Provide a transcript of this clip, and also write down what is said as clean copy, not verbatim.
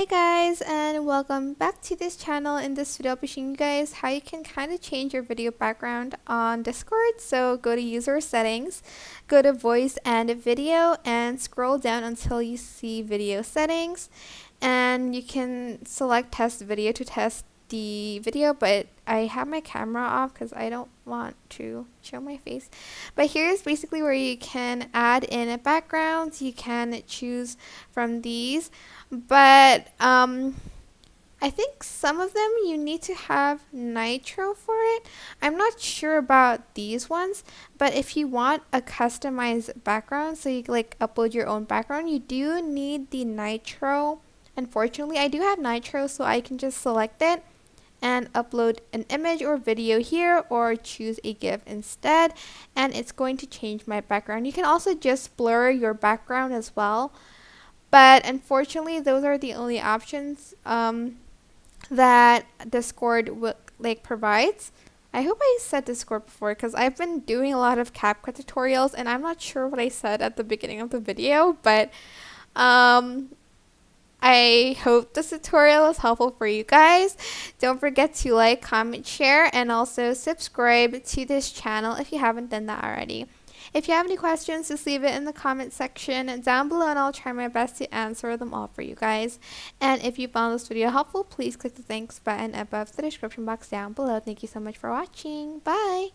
Hey guys, and welcome back to this channel. In this video I'll be showing you guys how you can kind of change your video background on Discord. So go to user settings, go to voice and video, and scroll down until you see video settings, and you can select test video to test the video, but I have my camera off because I don't want to show my face. But here's basically where you can add in backgrounds. You can choose from these, but I think some of them you need to have Nitro for it. I'm not sure about these ones, but if you want a customized background, so you like upload your own background, you do need the Nitro. Unfortunately, I do have Nitro, so I can just select it and upload an image or video here, or choose a GIF instead, and it's going to change my background. You can also just blur your background as well, but unfortunately those are the only options that Discord provides. I hope I said Discord before because I've been doing a lot of CapCut tutorials and I'm not sure what I said at the beginning of the video, but I hope this tutorial is helpful for you guys. Don't forget to like, comment, share, and also subscribe to this channel if you haven't done that already. If you have any questions, just leave it in the comment section down below and I'll try my best to answer them all for you guys. And if you found this video helpful, please click the thanks button above the description box down below. Thank you so much for watching. Bye!